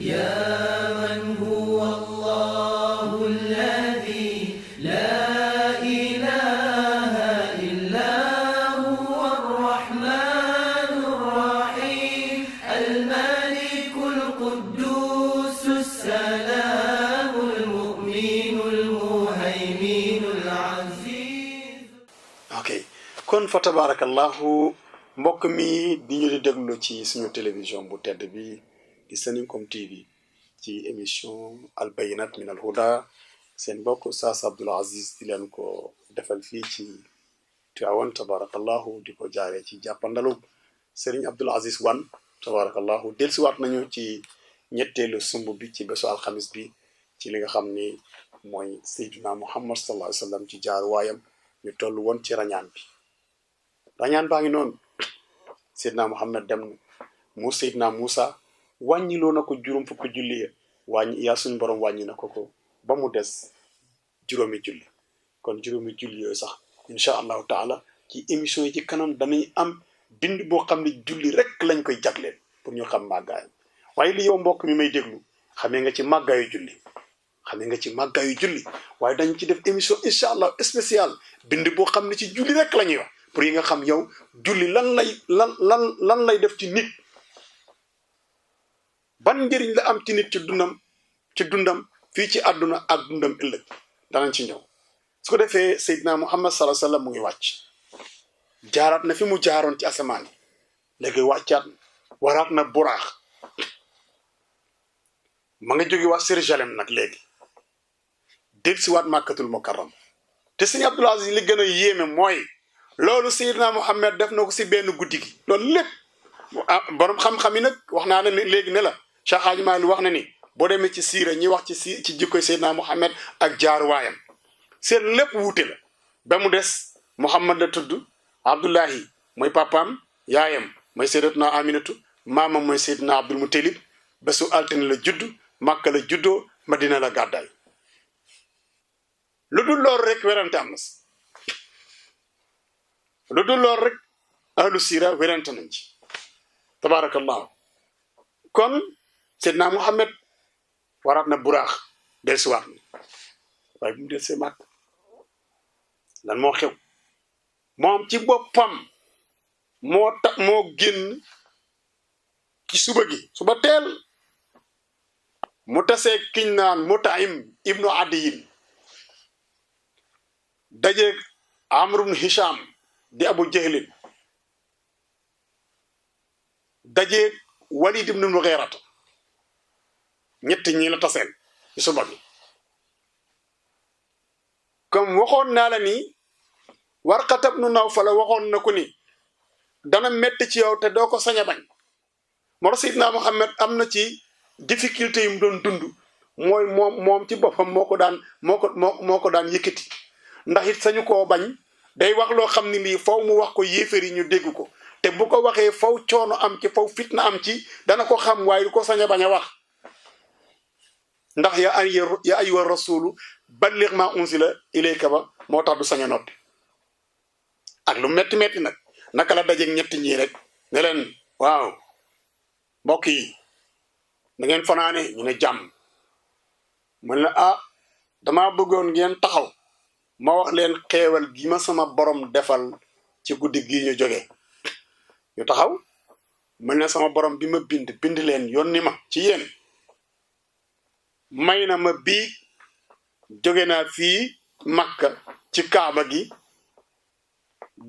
يا من هو الله الذي لا إله إلا هو الرحمن الرحيم الملك القدوس السلام المؤمن المهيمن العزيز. ok kon fa tabarakallahu mbokk mi di ñu di déglu ci suñu télévision bu tedd bi di Seninkom TV ci émission al bayinat min al huda seen mbokk Oustaz Abdoul Aziz di leen ko defal fii ci Tiwaawan tabarakallahu di ko jaaree ci jàppandalu Serigne Abdoul Aziz Wane tabarakallahu dellusiwaat nañu ci ñetteelu sumb bi ci bésu alxamis bi ci li nga xam ni mooy Seydina Muhammad sallallahu alayhi wa sallam ci jaar waayam ñu toll woon ci rañaan bi rañaan baa ngi noonu Seydina Muhammad dem na mu Seydina Moussa wàññiloo na ko juróom fukki julli ya wàññi yaa suñu borom wàññi na ko ba mu des juróomi julli kon juróomi julli yooyu sax incha allahu taala ci émission yi ci kanam danañ am bind boo xam ne julli rek lañ koy jagleel pour ñu xam màggaayam waaye li yow mbokk mi may déglu xamee nga ci màggaayu julli xamee nga ci màggaayu julli waaye dañ ci def émission incha allah spécial bind boo xam ne ci julli rek la ñuy wax pour yi nga xam yow julli lan lay def ci nit ban njëriñ la am ci nit ci dundam fii ci àdduna ak dundam ëllëg danañ ci ñëw su ko defee Seydina Muhammad sallallahu alayhi wa sallam mu ngi wàcc jaaraat na fi mu jaaroon ci asamaan yi léegi wàccaat waraat na buraax ma nga jóge waa Jérusalem nag léegi del si waat Màkkatul Mukarram te Sëñ Abdoul Aziz li gën a yéeme mooy loolu Seydina Muhammad def na ko si benn guddi gi loolu lépp borom xam-xam yi nag wax naa ne léegi ne la Cheikh Hadji Malick wax na ni boo demee ci siira ñi wax ci jikkoy Seydina Muhammad ak jaaruwaayam seen lépp wuute la ba mu des Muhammad la tudd Abdullahi mooy papaam yaayam mooy Seydatuna Aminatu maamam mooy Seydina Abdul Mutalib bésu altine la judd Màkka la juddoo Madina la gàddaay lu dul loolu rek werante am na si lu dul loolu rek ahlu siira werante nañ ci tabarakallahu kon Seydina Muhammad waraat na buraax del si waat na waaye bu mu del see màkk lan moo xew moom ci boppam moo génn ci suba gi suba teel mu tasee kiñ naan Mutaim ibnu Adiyin dajeeg Amr ibn Hisham di Abu Jahlin dajeeg Walid ibn Mughirata ñett ñi la taseel ci suba bi comme waxoon naa la ni Warqata ibn Nawfal waxoon na ko ni dana metti ci yow te doo ko sañ a bañ moo tax Seydina Muhammad am na ci difficulté yu mu doon dund mooy moom ci boppam moo ko daan yëkkati ndax it sañu koo bañ day wax loo xam ne lii faw mu wax ko yéefar yi ñu dégg ko te bu ko waxee faw coono am ci faw fitna am ci dana ko xam waaye du ko sañ a bañ a wax ndax ya ayyuha rasulu balligh ma unzila ilayka ba moo tax du sañ a noppi ak lu metti nag naka la dajeeg ñetti ñii rek ne leen waaw mbokk yi na ngeen fanaane ñu ne jàmm man la dama bëggoon ngeen taxaw ma wax leen xeewal gi ma sama borom defal ci guddi gii ñu jógee ñu taxaw mën na sama borom bi ma bind leen yónni ma ci yéen may na ma bii jóge naa fii Makka ci Kaaba gi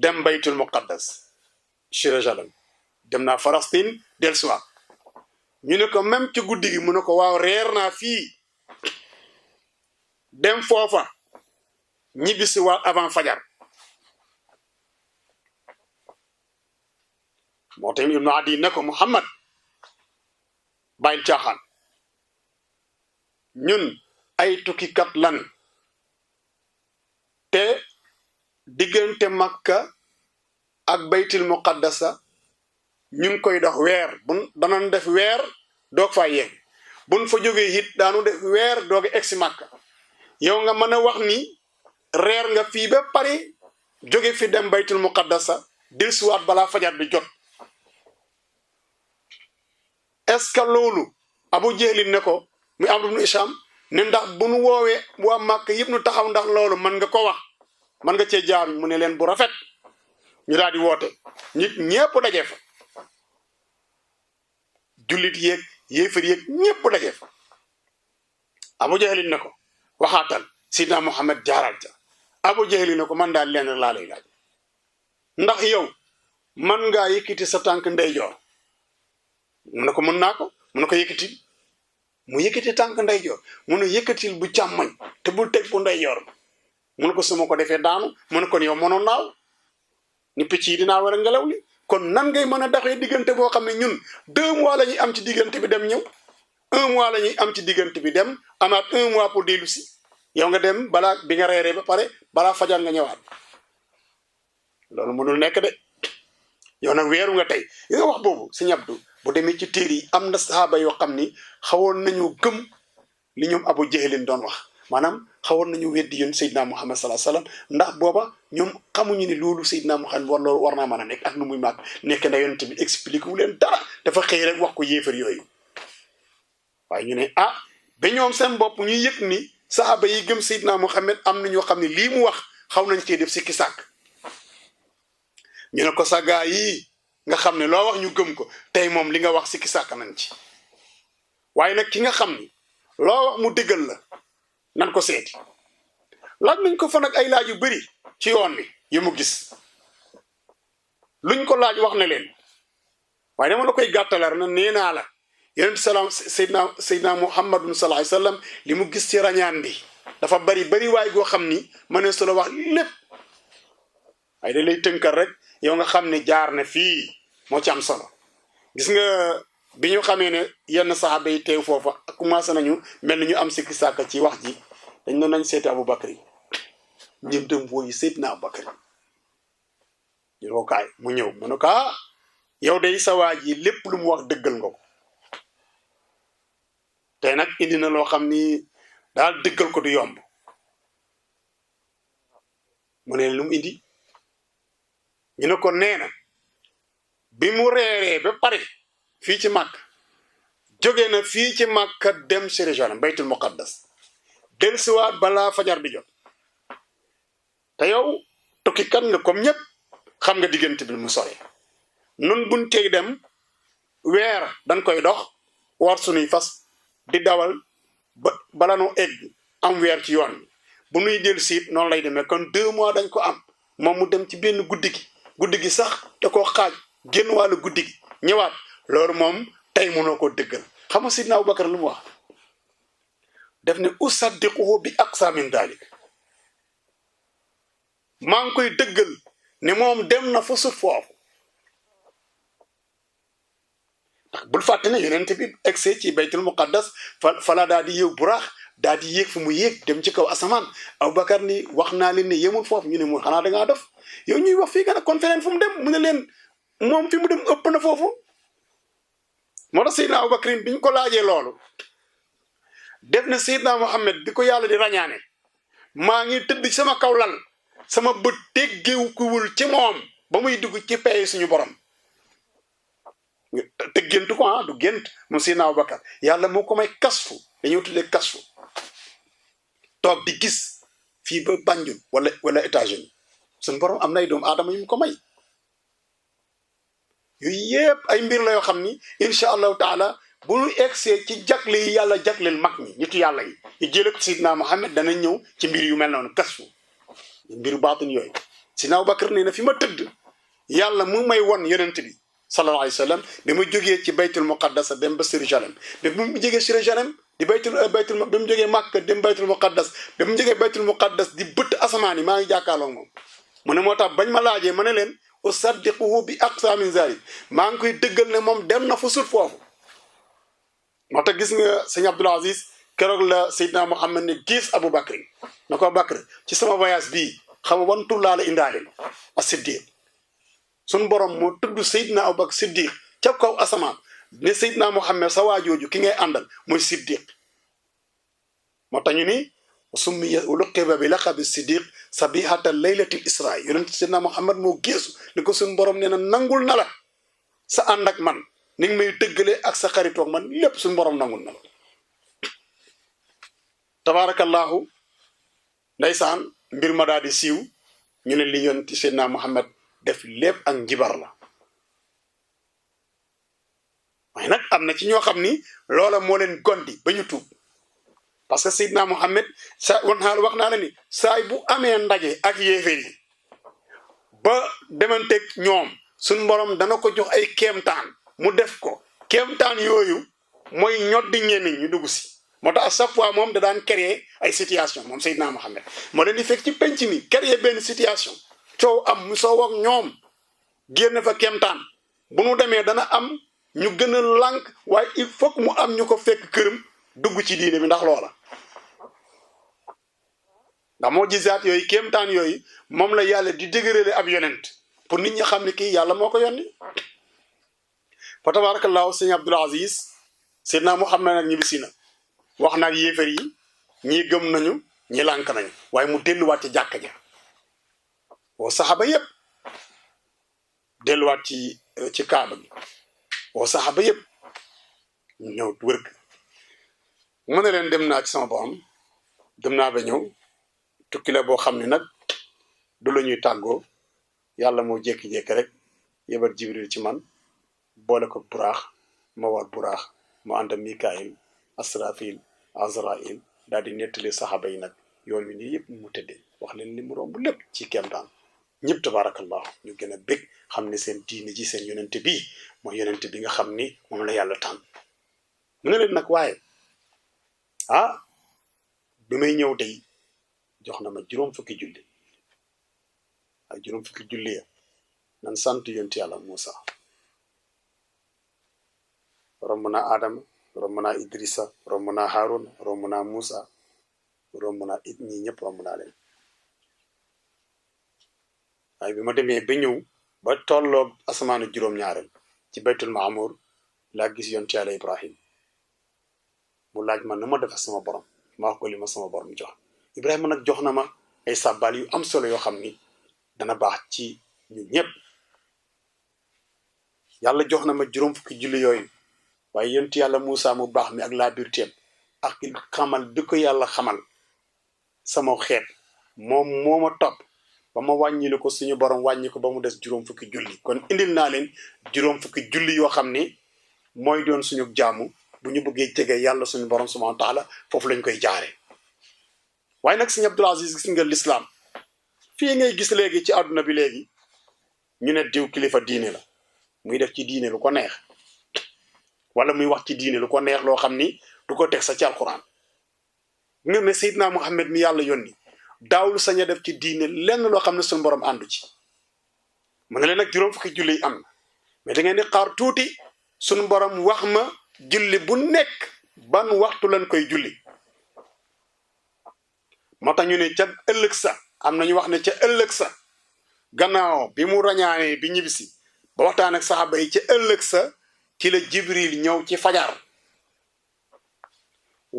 dem Baytul Muqaddas Jérusalem dem naa Palestine dellusiwaat ñu ne ko même ci guddi gi mu ne ko waaw reer naa fii dem foofa ñibbisi waat avant fajar moo tax Ibnu Adi ne ko Muhammad bàyyil caaxaan ñun ay tukkikat lan te diggante Makka ak Baytul Muqaddasa ñu ngi koy dox weer danañ def weer doog faa yegg buñ fa jógee it daanu def weer doog a egg si Makka yow nga mën a wax ni reer nga fii ba pare jóge fi dem Baytul Muqaddasa dellusiwaat balaa fajar di jot est-ce que loolu Abu Jahlin ne ko muy Amr ibn Hisham ne ndax bu nu woowee waa Màkk yëpp nu taxaw ndax loolu mën nga ko wax mën nga cee jaar mu ne leen bu rafet ñu daal di woote nit ñépp daje fa jullit yeeg yéefar yeeg ñépp daje fa Abu Jahlin ne ko waxaatal Sidna Muhammad jaaral ca Abu Jahlin ne ko man daal leen laa lay laaj ndax yow man ngaa yëkkati sa tànk ndeyjoor mu ne ko mën naa ko mu ne ko yëkkati mu yëkkati tànk ndeyjoor mu ne yëkkatil bu càmmoñ te bul teg bu ndeyjoor mu ne ko su ma ko defee daanu mu ne kon yow mënoon naaw ni picc yi dinaa war a ngelaw li kon nan ngay mën a doxee diggante boo xam ne ñun 2 mois la ñuy am ci diggante bi dem ñëw 1 mois la ñuy am ci diggante bi dem amaat 1 mois pour dellu si yow nga dem balaa bi nga reeree ba pare balaa fajar nga ñëwaat loolu mënul nekk de yow nag weeru nga tey yi nga wax boobu Sëñ Abdou bu demee ci téere yi am na saxaaba yoo xam ni xawoon nañu gëm li ñoom Abu Jahlin doon wax maanaam xawoon nañu weddi yoon Seydina Muhammad sallallahu alayhi wasallam ndax booba ñoom xamuñu ni loolu Seydina Muhammad loolu war naa mën a nekk ak nu muy màgg nekk na yonent bi expliqué wu leen dara dafa xëy rek wax ko yéefar yooyu waaye ñu ne ah ba ñoom seen bopp ñu yëg ni saxaaba yi gëm Seydina Muhammad am na ñoo xam ne lii mu wax xaw nañ cee def sikki sàkk ñu ne ko sa gaa yi nga xam ne loo wax ñu gëm ko tey moom li nga wax sikki sàkk nañ ci waaye nag ki nga xam ni loo wax mu dëggal la nan ko seeti laaj nañ ko fa nag ay laaj yu bari ci yoon wi yu mu gis luñ ko laaj wax na leen waaye dama la koy gàttalar na nee naa la yonent salaam Seydina Muhammadun sallallahu alayhi wasallam li mu gis ci rañaan bi dafa bari waay goo xam ni mënee su la wax lépp waaye da lay tënkal rek yow nga xam ne jaar na fii moo ci am solo gis nga bi ñu xamee ne yenn saxaaba yi teew foofa commencé nañu mel ni ñu am sikki sàkka ci wax ji dañ doon nañ seeti Abu Bakri ñëm dem wooyu Seydina Abu Bakri ñu ko kaay mu ñëw mu ne ko yow day sa waa ji lépp lu mu wax dëggal nga ko tey nag indi na loo xam ni daal dëggal ko du yomb mu ne lu mu indi ñu ne ko nee na bi mu reeree ba pare fii ci Màkk jóge na fii ci Màkka dem Jérusalem baytul muqaddas dellusiwaat balaa fajar bi jot te yow tukki kat nga comme ñëpp xam nga diggante bi mu sore nun buñ tey dem weer dañ koy dox war sunuy fas di dawal bala noo egg am weer ci yoon bi bu nuy dellu siit noonu lay demee kon 2 mois dañ ko am moom mu dem ci benn guddi gi sax da koo xaaj génn wàllu guddi gi ñëwaat loolu moom tey mënoo ko dëggal xam nga Sidna Abubakar lu mu wax def ne usaddiquhu bi aqsa min dalik maa ngi koy dëggal ne moom dem na fa sut foofu ndax bul fàtte ne yonent bi eggsee ci baytul muqaddas fala daal di yëw buraax daal di yéeg fu mu yéeg dem ci kaw asamaan Abubakar ni wax naa leen ne yemul foofu ñu ne mu xanaa dangaa def yow ñuy wax fii nga ne kon feneen fu mu dem mu ne leen moom fi mu dem ëpp na foofu moo tax Seydina Abubakar bi ñu ko laajee loolu def na Seydina Muhammad bi ko yàlla di rañaane maa ngi tëdd sama kaw lal sama bët teggeekuwul ci moom ba muy dugg ci pay suñu borom te gént ko du gént moom Seydina Abubakar yàlla moo ko may kasfu dañoo tuddee kasfu toog di gis fii ba Banjul wala États-Unis suñu borom am na ay doomu aadama yu mu ko may yooyu yëpp ay mbir la yoo xam ni incha allahu taala bu ñu egsee ci jagle yi yàlla jagleel mag ñi nitu yàlla yi ñu jëlee ko Seydina Muhammad dana ñëw ci mbir yu mel noonu kasfu mbiru baatin yooyu Seydina Abubakar nee na fi ma tëdd yàlla mu may won yonent bi sallallahu alayhi wa sallam bi mu jógee ci baytul muqaddas dem ba Jérusalem bi mu jógee Jérusalem di baytul bi mu jógee Màkka dem baytul muqaddas bi mu jógee baytul muqaddas di bëtt asamaan yi maa ngi jàkkaarloog moom mu ne moo tax bañ ma laajee ma ne leen usaddiquhu bi aqsa min zalik maa ngi koy dëggal ne moom dem na fu sut foofu moo tax gis nga sëñ Abdul Aziz keroog la Seydina Muhammad ne gis Abu Bakr na ko Bakr ci sama voyage bii xam nga wan tur laa la indaaleel as-Siddiq suñ borom moo tudd Seydina Abu Bakr Siddiq ca kaw asamaan ne Seydina Muhammad sa waajooju ki ngay àndal mooy Siddiq moo tax ñu ni summiya luqiba bi laqabi Siddiq sabihata laylatil isra yonent Seydina Muhammad moo geesu ni ko suñ borom nee na nangul na la sa ànd ak man ni nga may dëggale ak sa xaritoog man lépp suñu borom nangul na la tabarakallahu ndeysaan mbir ma daal di siiw ñu ne li yonti Seydina Muhammad def lépp ak njibar la waaye nag am na ci ñoo xam ni loola moo leen gondi ba ñu tuub parce que Seydina Muhammad wax naa la ni saay bu amee ndaje ak yéeféer yi ba demanteeg ñoom suñ borom dana ko jox ay kéemtaan mu def ko kéemtaan yooyu mooy ñoddi ñenn ñu dugg si moo tax à chaque fois moom da daan créer ay situation moom Seydina Muhammad moo leen di fekk ci penc mi créer benn situation coow am mu soo ak ñoom génn fa kéemtaan bu nu demee dana am ñu gën a lànk waaye il faut que mu am ñu ko fekk këram dugg ci diine bi ndax loola ndax moo gisaat yooyu kéemtaan yooyu moom la yàlla di dëgërale ab yonent pour nit ñi xam ne kii yàlla moo ko yónni fa tabarakallahu sëñ Abdul Aziz Seydina Muhammad nag ñibbisi na wax naag yéefar yi ñii gëm nañu ñi lànk nañu waaye mu delluwaat ci jàkka ja woo saxaba yépp delluwaat ci kaaba gi woo saxaba yépp ñu ñëw wër mu ne leen dem naa ci sama borom dem naa ba ñëw tukki la boo xam ne nag du la ñuy tàggoo yàlla moo jékki-jékki rek yebal Jibril ci man boole ko buraax ma war buraax mu ànd ak Mikaayil Asrafil Azrail daal di nettali saxaaba yi nag yoon wi nii yëpp mu tëddee wax leen li mu romb lépp ci kéemtaan ñëpp tabarakallah ñu gën a bég xam ne seen diine ji seen yonente bii mooy yonente bi nga xam ni moom la yàlla tànn mu ne leen nag waaye bi may ñëw tey jox na ma juróom fukki julli ak juróom fukki julli ya nan sant yonti yàlla Muusa romb naa Adama romb naa Idrissa romb naa Harun romb naa Muusa romb naa it ñi ñëpp romb naa leen waaye bi ma demee ba ñëw ba tolloog asamaanu juróom-ñaareel ci baytul maamur laa gis yonti yàlla Ibrahim mu laaj ma na ma defa sama borom ma wax ko li ma sama borom jox Ibrahima nag jox na ma ay sàbbaal yu am solo yoo xam ni dana baax ci ñu ñëpp yàlla jox na ma juróom fukki julli yooyu waaye yonti yàlla Muusa mu baax mi ak laa biir ak xamal bi ko yàlla xamal sama xeet moom moo ma topp ba ma wàññi ko suñu borom wàññi ko ba mu des juróom fukki julli kon indil naa leen juróom fukki julli yoo xam ni mooy doon suñu jaamu bu ñu bëggee jege yàlla suñu borom subhanahu wa taala foofu lañ koy jaare waaye nag sëñ Abdul Aziz gis nga lislaam fii ngay gis léegi ci àdduna bi léegi ñu ne diw kilifa diine la muy def ci diine lu ko neex wala muy wax ci diine lu ko neex loo xam ni du ko teg sa ci alquran ngir ne Seydina Muhammad mi yàlla yónni daawul sañ a def ci diine lenn loo xam ne suñu borom àndu ci mu ne leen nag juróom fukki julli am na mais da ngeen di xaar tuuti suñu borom wax ma julli bu nekk ban waxtu lañ koy julli moo tax ñu ne ca ëllëg sa am nañu wax ne ca ëllëg sa gannaaw bi mu rañaanee bi ñibbisi ba waxtaan ak saxaaba yi ca ëllëg sa ci la Jibril ñëw ci fajar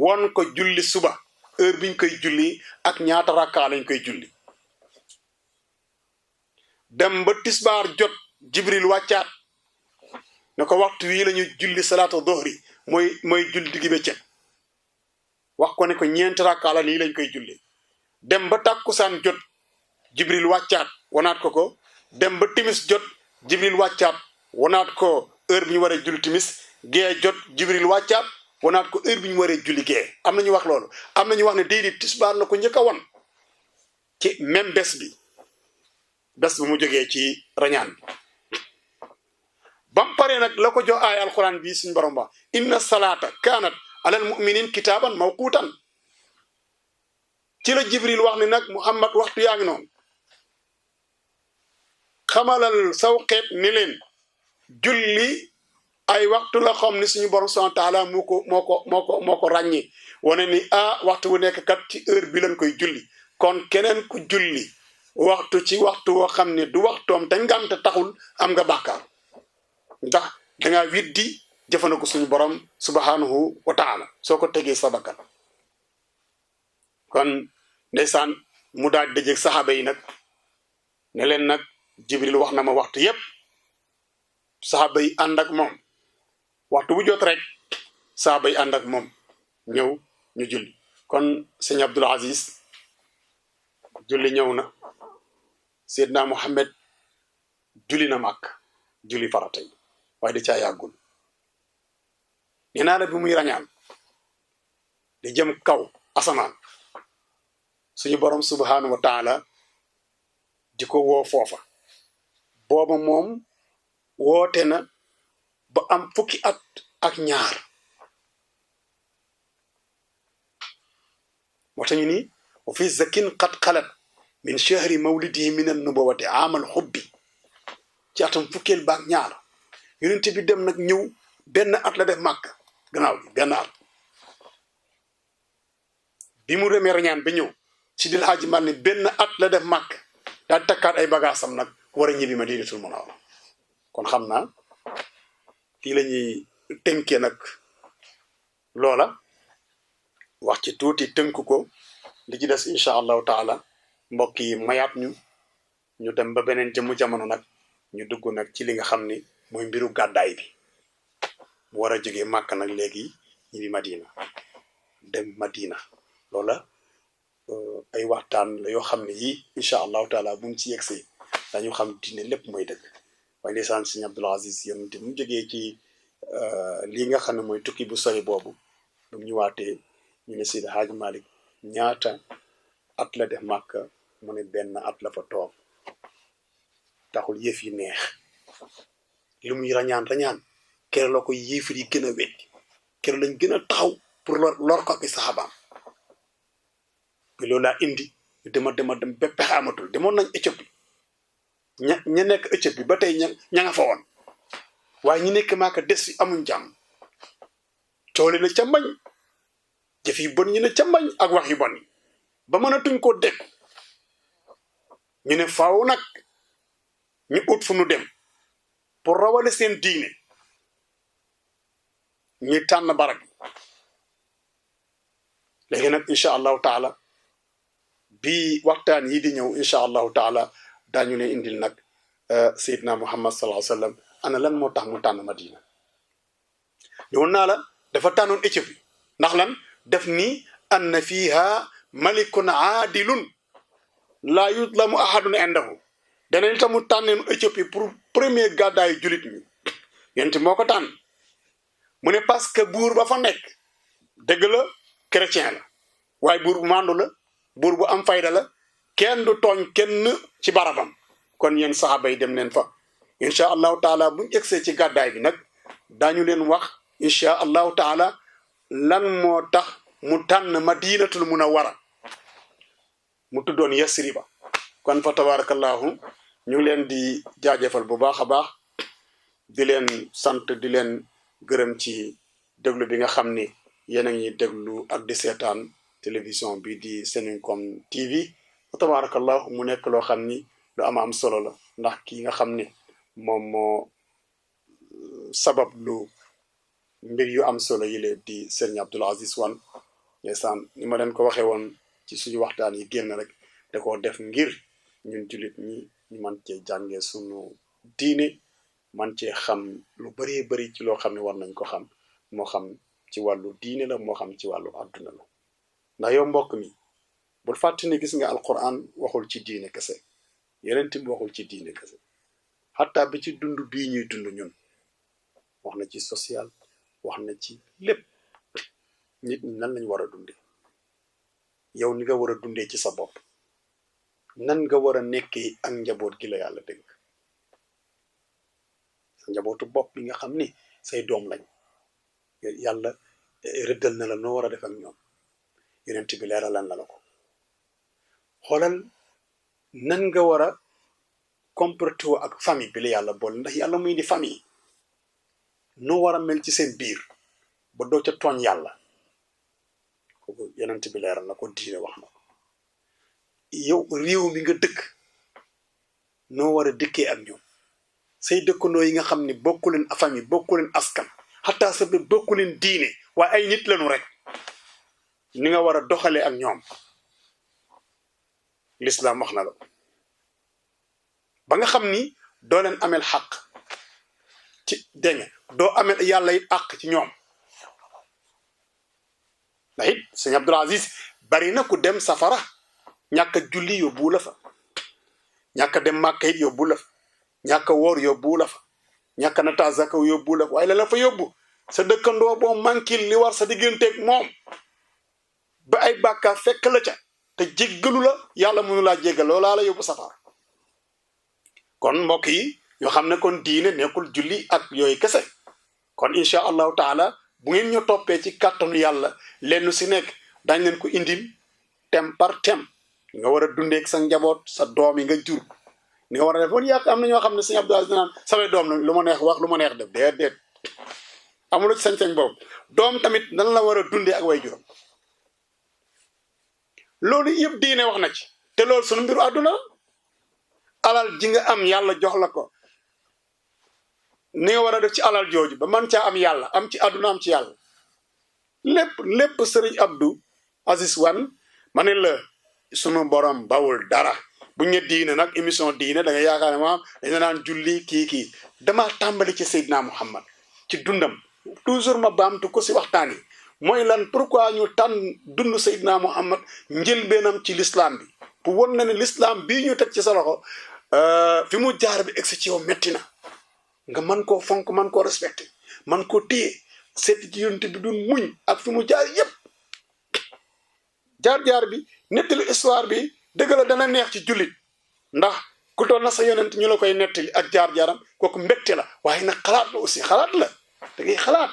won ko julli suba heure biñ koy julli ak ñaata rakkaa lañ koy julli dem ba tisbaar jot Jibril wàccaat ne ko waxtu wii la ñu julli salaatu dohri mooy julli diggi bëccëg wax ko ne ko ñeenti rakkaa la nii lañ koy julli dem ba tàkkusaan jot Jibril wàccaat wanaat ko dem ba timis jot Jibril wàccaat wanaat ko heure bi ñu waree julli timis gee jot Jibril wàccaat wanaat ko heure bi ñu waree julli gee am na ñu wax loolu am na ñu wax ne déedéet tisbaar la ko njëkk a won ci même bés bi mu jógee ci rañaan bi bam pare nag la ko jox aay alquran bii suñu borom ba inna salaata kaanat alal muminin kitaaban mawquutan ci la Jibril wax ne nag Muhammad waxtu yaa ngi noonu xamalal saw xeet ni leen julli ay waxtu la xam ni suñu borom subhanahu wa taala moo ko ràññi wane ni waxtu wu nekk kat ci heure bi lañ koy julli kon keneen ku julli waxtu ci waxtu woo xam ne du waxtoom te ngànt taxul am nga bàkkaar ndax dangaa widdi jëfandikoo suñu borom subhanahu wa taala soo ko tegee sa bakkan kon ndeysaan mu daal dajeeg saxaaba yi nag ne leen nag Jibril wax na ma waxtu yépp saxaaba yi ànd ak moom waxtu bu jot rek saaba yi ànd ak moom ñëw ñu julli kon sëñ Abdul Aziz julli ñëw na Seydina Muhammad julli na màkk julli farata yi waaye da caa yàggul nee naa la bi muy rañaan di jëm kaw asamaan suñu borom subhanahu wa taala di ko woo foofa booba moom woote na ba am fukki at ak ñaar moo tax ñu ni wa fi zakin qad xalat min chahri mawlidihi min an nubuwati amal xubbi ci atam fukkeel baak ñaar yonent bi dem nag ñëw benn at la def màkk gannaaw bi benn at bi mu remee rañaan ba ñëw si dil Haaji Maalik ne benn at la def màkk daal takkaat ay bagaasam nag war a ñibbi Madinatul Munawwara kon xam naa fii la ñuy tënkee nag loola wax ci tuuti tënk ko li ci des incha allahu taala mbokk yi mayaat ñu dem ba beneen jëmmu jamono nag ñu dugg nag ci li nga xam ni mooy mbiru gàddaay bi mu war a jógee màkk nag léegi ñibbi Madina dem Madina loola ay waxtaan la yoo xam ne yii incha allahu taala bu mu ci yegsee dañu xam diine lépp mooy dëgg waaye ndeysaan sëñ Abdul Aziz yonent mu jógee ci lii nga xam ne mooy tukki bu sori boobu bu mu ñëwaatee ñu ne Seydi Haaji Malick ñaata at la def màkk mu ne benn at la fa toog taxul yëf yi neex li muy rañaan kere la ko yéefar yi gën a weddi kere lañ gën a taxaw pour lor ko ak saxaabaam bi loolu laa indi ñu dema dem ba pexe amatul demoon nañ Éthiopie ña nekk Éthiopie ba tey ña nga fa woon waaye ñi nekk maaka des fi amuñ jàmm coole na ca mbañ jëf yi bon ñu ne ca mbañ ak wax yu bon yi ba mënatuñ koo dégg ñu ne faaw nag ñu ut fu nu dem pour rawale seen diine ñuy tànn barab léegi nag incha allahu taala bii waxtaan yi di ñëw incha allahu taala daañu leen indil nag Seydina Muhammad sallallahu alayhi wa sallam ana lan moo tax mu tànn Madina ñëwoon naa la dafa tànnoon Éthiopie ndax lan def ni anna fiha malikun aadilun laa yuzlamu ahadun indahu danañ tax mu tànneen Éthiopie pour premier gàddaayu julit ñi yéen moo ko tànn mu ne parce que buur ba fa nekk dëgg la chrétien la waaye buur bu màndu la buur bu am fayda la kenn du tooñ kenn ci barabam kon yéen saxaaba yi dem leen fa incha allahu taala buñu egsee ci gàddaay bi nag daañu leen wax incha allahu taala lan moo tax mu tànn Madinatul Munawwara mu tuddoon Yasriba kon fa tabarakallahu ñu ngi leen di jaajëfal bu baax a baax di leen sant di leen gërëm ci déglu bi nga xam ni yéen a ngi déglu ak di seetaan télévision bi di Seninkom TV fa tabarakallahu mu nekk loo xam ni lu am solo la ndax kii nga xam ni moom moo sabab lu mbir yu am solo yi leen di Serigne Abdul Aziz Wane ndeysaan ni ma leen ko waxee woon ci suñu waxtaan yi génn rek da koo def ngir ñun jullit ñi ñu man cee jàngee sunu diine man cee xam lu bëree bëri ci loo xam ne war nañ ko xam moo xam ci wàllu diine la moo xam ci wàllu àdduna la ndax yow mbokk mi bul fàtte ne gis nga alquran waxul ci diine kese yeneen bi waxul ci diine kese xataa bi ci dund bii ñuy dund ñun wax na ci social wax na ci lépp nit ñi nan lañ war a dundee yow ni nga war a dundee ci sa bopp nan nga war a nekkee ak njaboot gi la yàlla dégg sa njabootu bopp bi nga xam ni say doom lañ yàlla rëddal na la noo war a def ak ñoom yonent bi leeralal na la ko xoolal nan nga war a comporté woo ak famille bi la yàlla boole ndax yàlla muy di famille noo war a mel ci seen biir ba doo ca tooñ yàlla kooku yonent bi leeral na ko diine wax na ko yow réew mi nga dëkk noo war a dëkkee ak ñoom say dëkkandoo yi nga xam ne bokku leen famille bokku leen askan xataa sa ba bokku leen diine waaye ay nit lañu rek ni nga war a doxalee ak ñoom l'islam wax na la ba nga xam ni doo leen ameel xaq ci dégg nga doo amee yàlla it àq ci ñoom ndax it sëñ Abdul Aziz bari na ku dem safara ñàkk a julli yóbbu la fa ñàkk a dem màkka it yóbbu la fa ñàkk a woor yóbbu la fa ñàkk na tazaka yóbbu la fa waaye la fa yóbbu sa dëkkandoo boo mankil li war sa digganteeg moom ba ay bàkkaar fekk la ca te jéggalu la yàlla mënu laa jéggal loolaa la yóbbu safara kon mbokk yi ñoo xam ne kon diine nekkul julli ak yooyu kese kon incha allahu taala bu ngeen ñu toppee ci kàttanu yàlla lenn si nekk dañ leen ko indil tem par tem nga war a dundeek sa njaboot sa doom yi nga jur ni nga war a def woon yàq am na ñoo xam ne sëñ Abdou Aziz naan samay doom nag lu ma neex wax lu ma neex def déedéet amuloo ci sañ-sañ boobu doom tamit nan la war a dundee ak way juróom loolu yëpp diine wax na ci te loolu sunu mbiru àdduna alal ji nga am yàlla jox la ko ni nga war a def ci alal jooju ba man caa am yàlla am ci àdduna am ci yàlla lépp sëriñ Abdou Aziz Wane ma ne la sunu borom bawul dara bu ñu diine nag émission diine da nga yaakaar ne maam dañu naan julli kii damaa tàmbali ci Seydina Muhammad ci dundam toujours ma baamtu ko si waxtaan yi mooy lan pourquoi ñu tànn dund Seydina Muhammad njëlbeenam ci l'islam bi pour won na ne l'islam bii ñu teg ci sa loxo fi mu jaar bi egsi ci yow métti na nga man koo fonk man koo respecté man koo téye seet ci yonent bi dun muñ ak fi mu jaar yépp jaar bi nettali histoire bi dëgg la dana neex ci jullit ndax ku toll na sa yonent ñu la koy nettali ak jaar-jaaram kooku mbégte la waaye nag xalaat la aussi xalaat la da ngay xalaat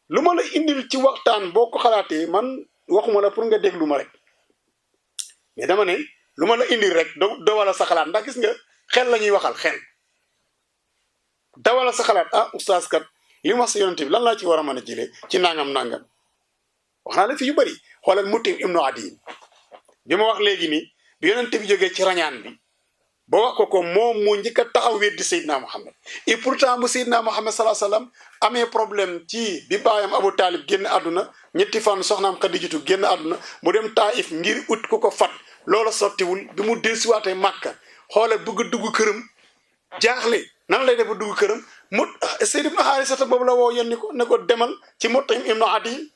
lu ma la indil ci waxtaan boo ko xalaatee man waxuma la pour nga déglu ma rek mais dama ne lu ma la indil rek do wala sa xalaat ndax gis nga xel la ñuy waxal xel dawala sa xalaat ah oustaz kat li mu wax sa yonent bi lan laa ci war a mën a jëlee ci nangam wax naa la fi yu bëri xoolal Mutim ibnu Adiyin bi ma wax léegi nii bi yonent bi jógee ci rañaan bi ba wax ko moom moo njëkk a taxaw weddi Seydina Muhammad et pourtant bu Seydina Muhammad salaa sallam amee problème ci bi baayam Abu Talib génn àdduna ñetti fan soxnaam Xadijatu génn àdduna mu dem Taif ngir ut ku ko fat loola sottiwul bi mu dellusiwaatee Màkka xoolal bëgg a dugg këram jaaxle nan lay def ba dugg këram Sayd ibnu Haarisata boobu la woo yónni ko ne ko demal ci Mutim ibnu Adiyin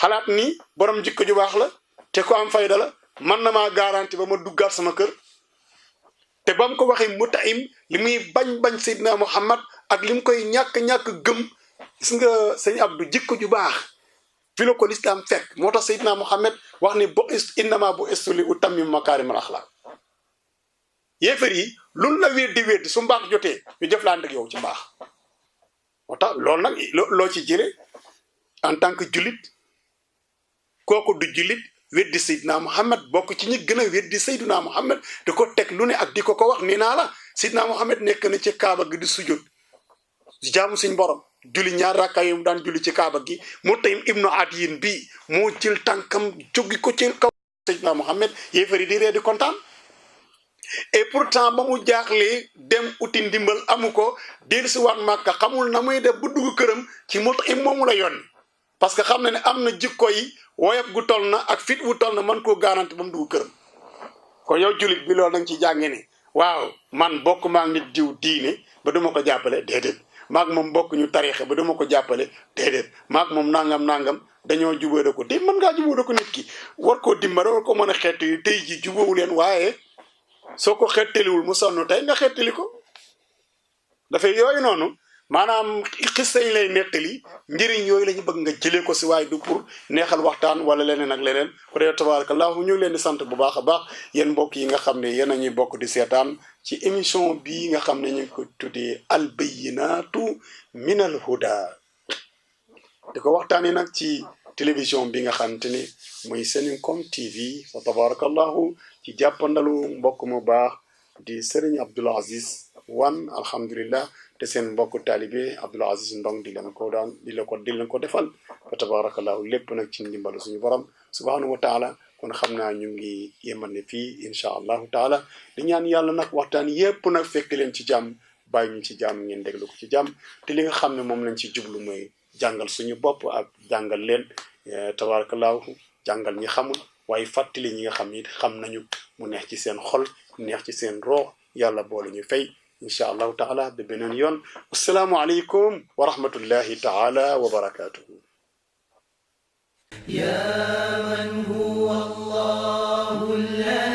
xalaat ni borom jikko ju baax la te ko am fayda la man na maa garanti ba ma duggaat sama kër te ba mu ko waxee Mutim li muy bañ Seydina Muhammad ak li mu koy ñàkk gëm gis nga sëñ Abdou jikko ju baax fi la ko lislaam fekk moo tax Seydina Muhammad wax ni innama bu'istu li utammima makaarimal axlaaq yéefar yi loolu la weddi su mbaax jotee ñu jëflante ak yow ci mbaax moo tax loolu nag loo ci jële en tant que jullit kooku du jullit weddi Seydina Muhammad bokk ci ñi gën a weddi Seydina Muhammad di ko teg lu ne ak di ko wax nee naa la Seydina Muhammad nekk na ci kaaba gi di sujjóot jaamu suñ borom julli ñaar rakka yi mu daan julli ci kaaba gi Mutim ibnu Adiyin bii moo jël tànkam jógi ko ci kaw Seydina Muhammad yéefar yi di ree di kontaan et pourtant ba mu jaaxlee dem uti ndimbal amu ko dellusiwaat Màkka xamul na muy def bu dugg këram ci Mutim moomu la yónni parce que xam na ne am na jikko yi woyof gu toll na ak fit wu toll na man koo garanti ba mu dugg këram kon yow jullit bi loolu da nga ciy jànge ne waaw man bokk maa ngi nit diw diine ba duma ko jàppale déedéet maag moom bokk ñu tariixe ba duma ko jàppale déedéet maag moom nangam dañoo jubóode ko te mën ngaa jubóode ko nit ki war koo dimbale war ko mën a xeet yi tey ji jubóowu leen waaye soo ko xettaliwul mu sonn tey nga xettali ko dafay yooyu noonu maanaam xista yi lay nettali njëriñ yooyu la ñu bëgg nga jëlee ko si waaye du pour neexal waxtaan wala leneen ak leneen ko dee tabarakallahu ñu ngi leen di sant bu baax a baax yéen mbokk yi nga xam ne yéen a ñuy bokk di seetaan ci émission bii nga xam ne ñu ngi ko tuddee al bayyinaatu min al huda di ko waxtaanee nag ci télévision bi nga xamante ni muy Seninkom TV fa tabarakallahu ci jàppandalu mbokk mu baax di Serigne Abdoul Aziz Wane alhamdulillah te seen mbokk taalibe Abdoul Aziz Ndong di leen ko defal fa tabarakallahu lépp nag ci ndimbalu suñu borom subhanahu wa taala kon xam naa ñu ngi yemal ne fii incha allahu taala di ñaan yàlla nag waxtaan yépp nag fekk leen ci jàmm bàyyi ñu ci jàmm ngeen déglu ko ci jàmm te li nga xam ne moom lañ ci jublu mooy jàngal suñu bopp ak jàngal leen tabarakallahu jàngal ñi xamul waaye fàttali ñi nga xam ni xam nañu mu neex ci seen xol neex ci seen roox yàlla boole ñu fay insha allahu taala ba beneen yoon assalaamu aleykum wa rahmatullahi taala wa barakatuhu يا من هو الله الذي